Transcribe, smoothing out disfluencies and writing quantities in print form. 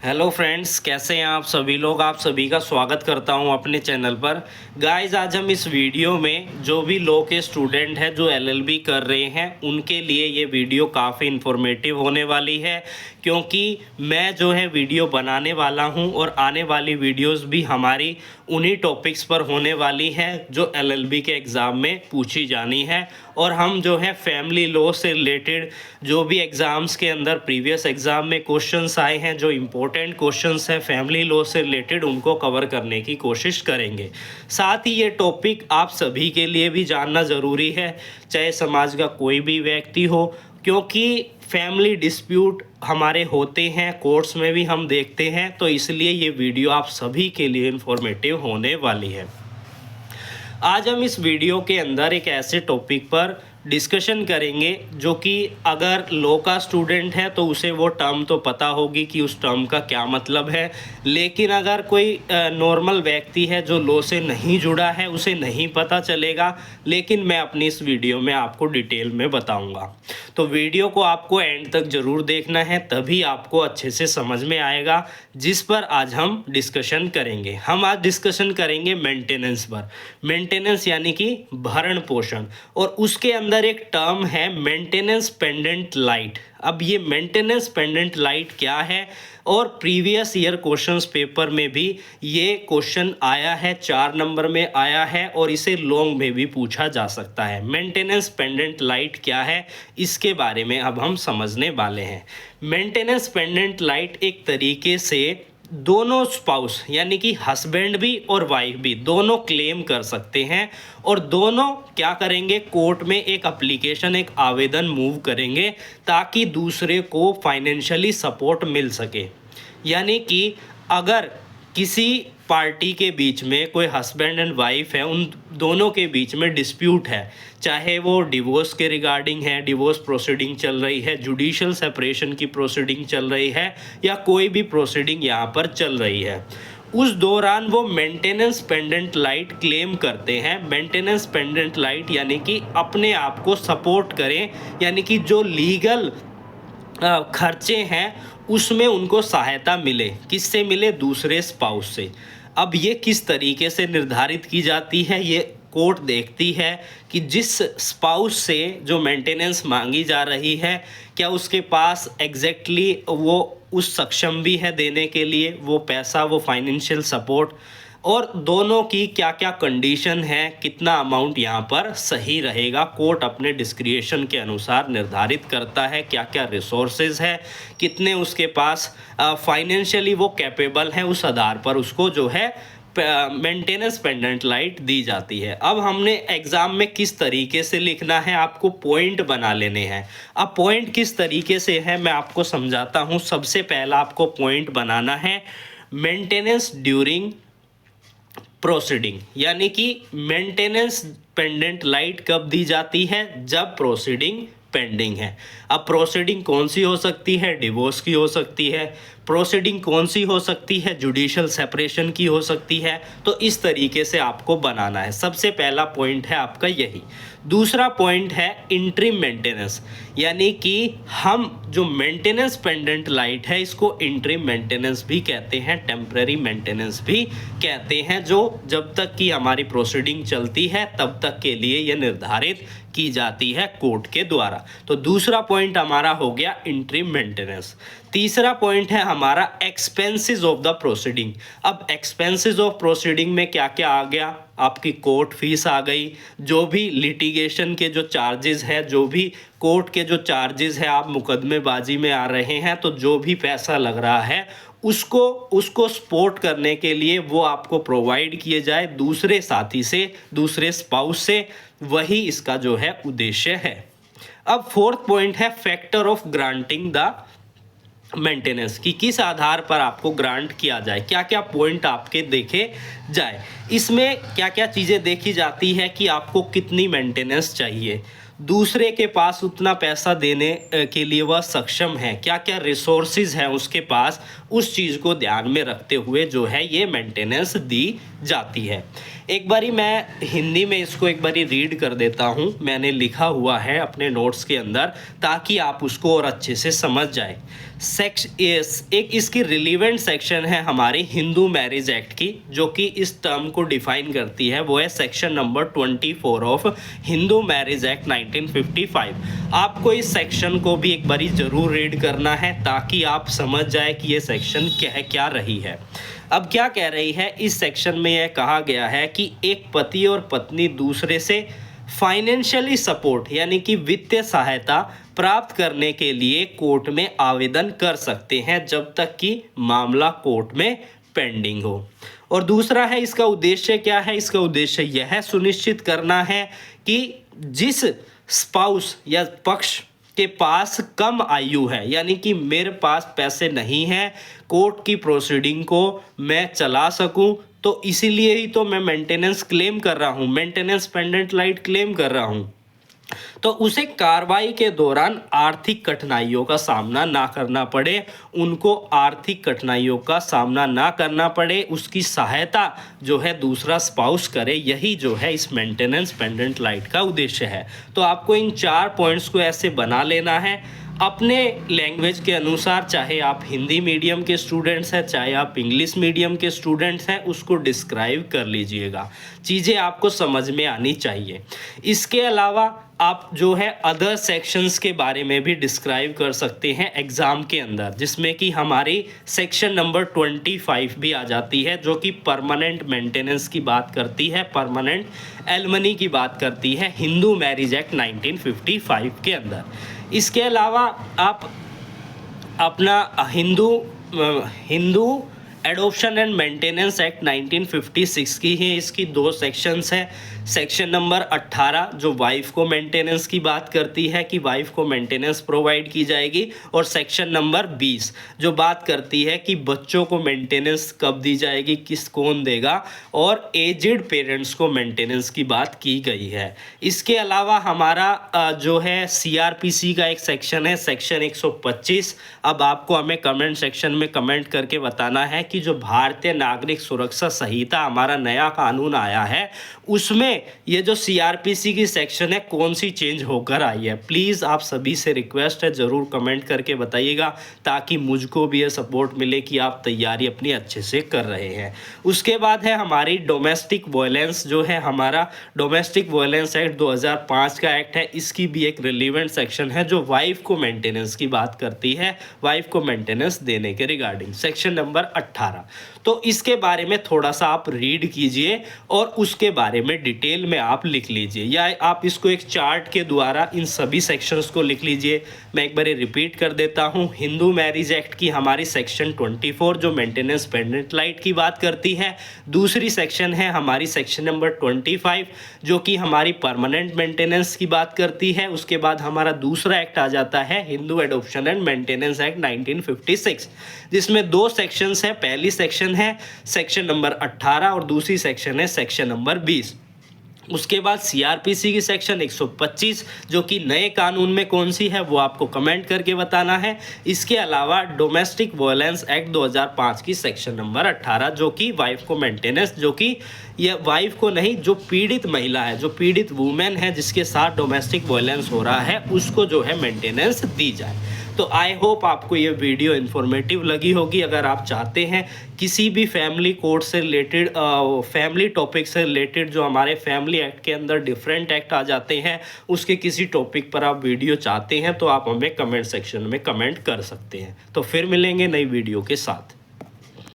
Hello friends, कैसे हैं आप सभी लोग। आप सभी का स्वागत करता हूं अपने चैनल पर। गाइस, आज हम इस वीडियो में जो भी लॉ के स्टूडेंट हैं जो एलएलबी कर रहे हैं उनके लिए ये वीडियो काफ़ी इन्फॉर्मेटिव होने वाली है, क्योंकि मैं जो है वीडियो बनाने वाला हूं और आने वाली वीडियोस भी हमारी उन्हीं टॉपिक्स पर होने वाली है जो एलएलबी के एग्ज़ाम में पूछी जानी है। और हम जो है फैमिली लॉ से रिलेटेड जो भी एग्ज़ाम्स के अंदर प्रीवियस एग्ज़ाम में क्वेश्चंस आए हैं, जो इम्पोर्टेंट क्वेश्चंस हैं फैमिली लॉ से रिलेटेड, उनको कवर करने की कोशिश करेंगे। साथ ही ये टॉपिक आप सभी के लिए भी जानना ज़रूरी है, चाहे समाज का कोई भी व्यक्ति हो, क्योंकि फैमिली डिस्प्यूट हमारे होते हैं, कोर्ट्स में भी हम देखते हैं। तो इसलिए ये वीडियो आप सभी के लिए इन्फॉर्मेटिव होने वाली है। आज हम इस वीडियो के अंदर एक ऐसे टॉपिक पर डिस्कशन करेंगे जो कि अगर लॉ का स्टूडेंट है तो उसे वो टर्म तो पता होगी कि उस टर्म का क्या मतलब है, लेकिन अगर कोई नॉर्मल व्यक्ति है जो लॉ से नहीं जुड़ा है उसे नहीं पता चलेगा। लेकिन मैं अपनी इस वीडियो में आपको डिटेल में बताऊंगा, तो वीडियो को आपको एंड तक ज़रूर देखना है, तभी आपको अच्छे से समझ में आएगा, जिस पर आज हम डिस्कशन करेंगे। हम आज डिस्कशन करेंगे मेंटेनेंस पर। मेंटेनेंस यानी कि भरण पोषण, और उसके अंदर एक टर्म है मेंटेनेंस पेंडेंट लाइट। अब ये मेंटेनेंस पेंडेंट लाइट क्या है, और प्रीवियस ईयर क्वेश्चंस पेपर में भी ये क्वेश्चन आया है, 4 नंबर में आया है, और इसे लॉन्ग में भी पूछा जा सकता है। मेंटेनेंस पेंडेंट लाइट क्या है, इसके बारे में अब हम समझने वाले हैं। मेंटेनेंस पेंडेंट लाइट एक तरीके से दोनों स्पाउस यानी कि हस्बैंड भी और वाइफ भी दोनों क्लेम कर सकते हैं, और दोनों क्या करेंगे, कोर्ट में एक एप्लीकेशन, एक आवेदन मूव करेंगे ताकि दूसरे को फाइनेंशियली सपोर्ट मिल सके। यानी कि अगर किसी पार्टी के बीच में कोई हस्बैंड एंड वाइफ है, उन दोनों के बीच में डिस्प्यूट है, चाहे वो डिवोर्स के रिगार्डिंग है, डिवोर्स प्रोसीडिंग चल रही है, जुडिशियल सेपरेशन की प्रोसीडिंग चल रही है, या कोई भी प्रोसीडिंग यहाँ पर चल रही है, उस दौरान वो मेंटेनेंस पेंडेंट लाइट क्लेम करते हैं। मेंटेनेंस पेंडेंट लाइट यानी कि अपने आप को सपोर्ट करें, यानी कि जो लीगल खर्चे हैं उसमें उनको सहायता मिले। किससे मिले? दूसरे स्पाउस से। अब ये किस तरीके से निर्धारित की जाती है, ये कोर्ट देखती है कि जिस स्पाउस से जो मेंटेनेंस मांगी जा रही है, क्या उसके पास एग्जैक्टली वो उस सक्षम भी है देने के लिए वो पैसा, वो फाइनेंशियल सपोर्ट, और दोनों की क्या क्या कंडीशन है, कितना अमाउंट यहाँ पर सही रहेगा। कोर्ट अपने डिस्क्रिएशन के अनुसार निर्धारित करता है क्या क्या रिसोर्सेज है, कितने उसके पास फाइनेंशियली वो कैपेबल है, उस आधार पर उसको जो है मेंटेनेंस पेंडेंट लाइट दी जाती है। अब हमने एग्ज़ाम में किस तरीके से लिखना है, आपको पॉइंट बना लेने हैं। अब पॉइंट किस तरीके से है मैं आपको समझाता हूँ। सबसे पहला आपको पॉइंट बनाना है मेंटेनेंस ड्यूरिंग प्रोसीडिंग, यानी कि मेंटेनेंस पेंडेंट लाइट कब दी जाती है? जब प्रोसीडिंग पेंडिंग है। अब प्रोसीडिंग कौन सी हो सकती है? डिवोर्स की हो सकती है। प्रोसीडिंग कौन सी हो सकती है? जुडिशियल सेपरेशन की हो सकती है। तो इस तरीके से आपको बनाना है। सबसे पहला पॉइंट है आपका यही। दूसरा पॉइंट है इंटरिम मेंटेनेंस, यानी कि हम जो मेंटेनेंस पेंडेंट लाइट है इसको इंटरिम मेंटेनेंस भी कहते हैं, टेम्पररी मेंटेनेंस भी कहते हैं, जो जब तक कि हमारी प्रोसीडिंग चलती है तब तक के लिए यह निर्धारित की जाती है कोर्ट के द्वारा। तो दूसरा पॉइंट हमारा हो गया इंटरिम मेंटेनेंस। तीसरा पॉइंट है हमारा एक्सपेंसेस ऑफ द प्रोसीडिंग। अब एक्सपेंसेस ऑफ प्रोसीडिंग में क्या क्या आ गया? आपकी कोर्ट फीस आ गई, जो भी लिटिगेशन के जो चार्जेस है, जो भी कोर्ट के जो चार्जेस है, आप मुकदमेबाजी में आ रहे हैं तो जो भी पैसा लग रहा है उसको सपोर्ट करने के लिए वो आपको प्रोवाइड किए जाए दूसरे साथी से, दूसरे स्पाउस से। वही इसका जो है उद्देश्य है। अब फोर्थ पॉइंट है factor of granting the maintenance, कि किस आधार पर आपको ग्रांट किया जाए, क्या क्या पॉइंट आपके देखे जाए। इसमें क्या क्या चीज़ें देखी जाती है कि आपको कितनी मेंटेनेंस चाहिए, दूसरे के पास उतना पैसा देने के लिए वह सक्षम है, क्या क्या रिसोर्सेज हैं उसके पास, उस चीज़ को ध्यान में रखते हुए जो है ये मेंटेनेंस दी जाती है। एक बारी मैं हिंदी में इसको एक बारी रीड कर देता हूँ, मैंने लिखा हुआ है अपने नोट्स के अंदर, ताकि आप उसको और अच्छे से समझ जाए। एक इसकी रिलीवेंट सेक्शन है हमारी हिंदू मैरिज एक्ट की, जो कि इस टर्म को डिफाइन करती है। वो है section number 24 of Hindu marriage act 1955। आपको इस सेक्शन को भी एक बारी ज़रूर रीड करना है, ताकि आप समझ जाए कि ये सेक्शन क्या रही है। अब क्या कह रही है इस सेक्शन में, यह कहा गया है कि एक पति और पत्नी दूसरे से फाइनेंशियली सपोर्ट यानी कि वित्तीय सहायता प्राप्त करने के लिए कोर्ट में आवेदन कर सकते हैं, जब तक कि मामला कोर्ट में पेंडिंग हो। और दूसरा है, इसका उद्देश्य क्या है? इसका उद्देश्य यह सुनिश्चित करना है कि जिस स्पाउस या पक्ष के पास कम आयु है, यानी कि मेरे पास पैसे नहीं हैं कोर्ट की प्रोसीडिंग को मैं चला सकूं, तो इसीलिए ही तो मैं मेंटेनेंस क्लेम कर रहा हूं, मेंटेनेंस पेंडेंट लाइट क्लेम कर रहा हूं, तो उसे कार्रवाई के दौरान आर्थिक कठिनाइयों का सामना ना करना पड़े, उनको आर्थिक कठिनाइयों का सामना ना करना पड़े, उसकी सहायता जो है दूसरा स्पाउस करे। यही जो है इस मेंटेनेंस पेंडेंट लाइट का उद्देश्य है। तो आपको इन 4 पॉइंट्स को ऐसे बना लेना है अपने लैंग्वेज के अनुसार, चाहे आप हिंदी मीडियम के स्टूडेंट्स हैं, चाहे आप इंग्लिश मीडियम के स्टूडेंट्स हैं, उसको डिस्क्राइब कर लीजिएगा। चीज़ें आपको समझ में आनी चाहिए। इसके अलावा आप जो है अदर सेक्शंस के बारे में भी डिस्क्राइब कर सकते हैं एग्ज़ाम के अंदर, जिसमें कि हमारी सेक्शन नंबर 25 भी आ जाती है, जो कि परमानेंट मेंटेनेंस की बात करती है, परमानेंट एलमनी की बात करती है हिंदू मैरिज एक्ट 1955 के अंदर। इसके अलावा आप अपना Hindu adoption and maintenance act 1956 की ही इसकी 2 सेक्शंस हैं। सेक्शन नंबर 18 जो वाइफ को मेंटेनेंस की बात करती है कि वाइफ को मेंटेनेंस प्रोवाइड की जाएगी, और सेक्शन नंबर 20 जो बात करती है कि बच्चों को मेंटेनेंस कब दी जाएगी, कौन देगा, और एजेड पेरेंट्स को मेंटेनेंस की बात की गई है। इसके अलावा हमारा जो है CRPC का एक सेक्शन है, सेक्शन 125। अब आपको हमें कमेंट सेक्शन में कमेंट करके बताना है कि जो भारतीय नागरिक सुरक्षा संहिता हमारा नया कानून आया है, उसमें ये जो CRPC की सेक्शन है कौन सी चेंज होकर आई है। प्लीज़ आप सभी से रिक्वेस्ट है, ज़रूर कमेंट करके बताइएगा, ताकि मुझको भी ये सपोर्ट मिले कि आप तैयारी अपनी अच्छे से कर रहे हैं। उसके बाद है हमारी डोमेस्टिक वायलेंस, जो है हमारा डोमेस्टिक वायलेंस एक्ट 2005 का एक्ट है। इसकी भी एक रिलीवेंट सेक्शन है जो वाइफ को मेंटेनेंस की बात करती है, वाइफ को मेंटेनेंस देने के रिगार्डिंग, सेक्शन नंबर 18। तो इसके बारे में थोड़ा सा आप रीड कीजिए और उसके बारे में डिटेल में आप लिख लीजिए, या आप इसको एक चार्ट के द्वारा इन सभी सेक्शंस को लिख लीजिए। मैं एक बार रिपीट कर देता हूँ, हिंदू मैरिज एक्ट की हमारी सेक्शन 24 जो मेंटेनेंस पेंडेंट लाइट की बात करती है। दूसरी सेक्शन है हमारी सेक्शन नंबर 25 जो कि हमारी परमानेंट मेंटेनेंस की बात करती है। उसके बाद हमारा दूसरा एक्ट आ जाता है Hindu adoption and maintenance act 1956, जिसमें 2 सेक्शंस हैं। पहली सेक्शन है सेक्शन नंबर 18 और दूसरी सेक्शन है सेक्शन नंबर 20। उसके बाद CRPC की सेक्शन 125 जो कि नए कानून में कौन सी है वो आपको कमेंट करके बताना है। इसके अलावा डोमेस्टिक वायलेंस एक्ट 2005 की सेक्शन नंबर 18 जो कि वाइफ को मेंटेनेंस, जो कि यह वाइफ को नहीं, जो पीड़ित महिला है, जो पीड़ित वुमेन है जिसके साथ डोमेस्टिक वायलेंस हो रहा है, उसको जो है मेंटेनेंस दी जाए। तो आई होप आपको ये वीडियो इन्फॉर्मेटिव लगी होगी। अगर आप चाहते हैं किसी भी फैमिली कोड से रिलेटेड, फैमिली टॉपिक से रिलेटेड, जो हमारे फैमिली एक्ट के अंदर डिफरेंट एक्ट आ जाते हैं, उसके किसी टॉपिक पर आप वीडियो चाहते हैं तो आप हमें कमेंट सेक्शन में कमेंट कर सकते हैं। तो फिर मिलेंगे नई वीडियो के साथ।